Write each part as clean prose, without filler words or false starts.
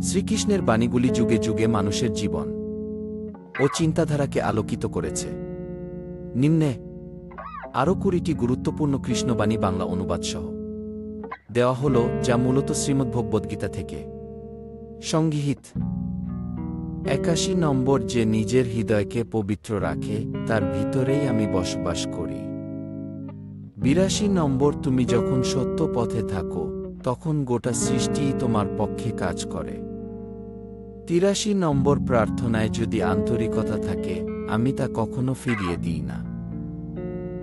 শ্রীকৃষ্ণের বাণীগুলি যুগে যুগে মানুষের জীবন ও চিন্তাধারাকে আলোকিত করেছে। নিম্নে আরও 20টি গুরুত্বপূর্ণ কৃষ্ণবাণী বাংলা অনুবাদসহ দেওয়া হল, যা মূলত শ্রীমদ্ভগবদ্গীতা থেকে সংগৃহীত। 81 নম্বর, যে নিজের হৃদয়কে পবিত্র রাখে তার ভিতরেই আমি বসবাস করি। 82 নম্বর, তুমি যখন সত্য পথে থাকো তখন গোটা সৃষ্টিই তোমার পক্ষে কাজ করে। 83 নম্বর, প্রার্থনায় যদি আন্তরিকতা থাকে আমি তা কখনো ফিরিয়ে দিই না।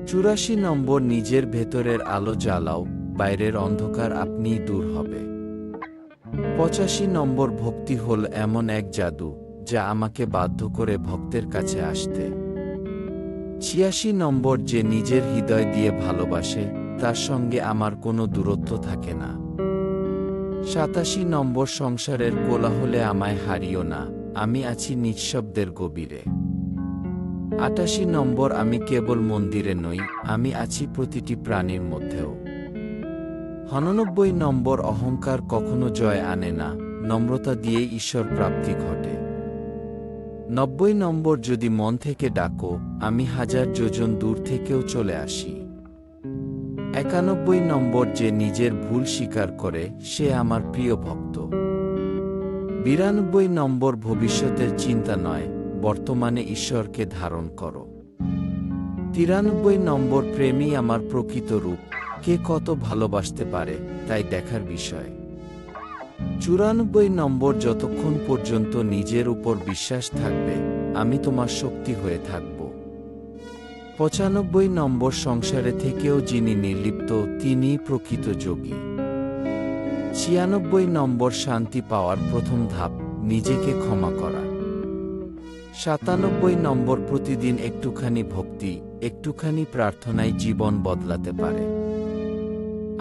84 নম্বর, নিজের ভেতরের আলো জ্বালাও, বাইরের অন্ধকার আপনিই দূর হবে। 85 নম্বর, ভক্তি হল এমন এক জাদু যা আমাকে বাধ্য করে ভক্তের কাছে আসতে। 86 নম্বর, যে নিজের হৃদয় দিয়ে ভালোবাসে তার সঙ্গে আমার কোনো দূরত্ব থাকে না। 87 নম্বর, সংসারের কোলাহলে আমায় হারিও না, আমি আছি নিঃশব্দের গভীরে। 88 নম্বর, আমি কেবল মন্দিরে নই, আমি আছি প্রতিটি প্রাণীর মধ্যেও। 99 নম্বর, অহংকার কখনো জয় আনে না, নম্রতা দিয়েই ঈশ্বর প্রাপ্তি ঘটে। 90 নম্বর, যদি মন থেকে ডাকো আমি 1000 যোজন দূর থেকেও চলে আসি। 91 নম্বর, যে নিজের ভুল স্বীকার করে সে আমার প্রিয় ভক্ত। 92 নম্বর, ভবিষ্যতের চিন্তা নয়, বর্তমানে ঈশ্বরকে ধারণ করো। 93 নম্বর, প্রেমই আমার প্রকৃত রূপ, কে কত ভালোবাসতে পারে তাই দেখার বিষয়। 94 নম্বর, যতক্ষণ পর্যন্ত নিজের উপর বিশ্বাস থাকবে আমি তোমার শক্তি হয়ে থাকব। 95 নম্বর, সংসারে থেকেও যিনি নির্লিপ্ত তিনিই প্রকৃত যোগী। 96 নম্বর, শান্তি পাওয়ার প্রথম ধাপ নিজেকে ক্ষমা করা। 97 নম্বর, প্রতিদিন একটুখানি ভক্তি, একটুখানি প্রার্থনায় জীবন বদলাতে পারে।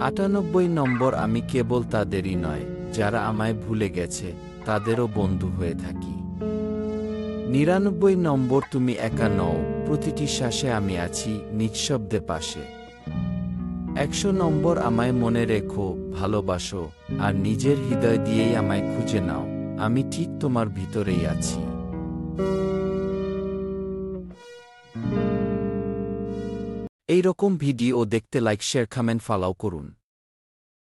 98 নম্বর, আমি কেবল তাদেরই নয়, যারা আমায় ভুলে গেছে তাদেরও বন্ধু হয়ে থাকি। 99 নম্বর, তুমি একা নও, প্রতিটি শ্বাসে আমি আছি নিঃশব্দে পাশে। 100 নম্বর, আমায় মনে রেখো, ভালোবাসো, আর নিজের হৃদয় দিয়েই আমায় খুঁজে নাও, আমি ঠিক তোমার ভিতরেই আছি। এই রকম ভিডিও দেখতে লাইক, শেয়ার, কমেন্ট, ফলো করুন।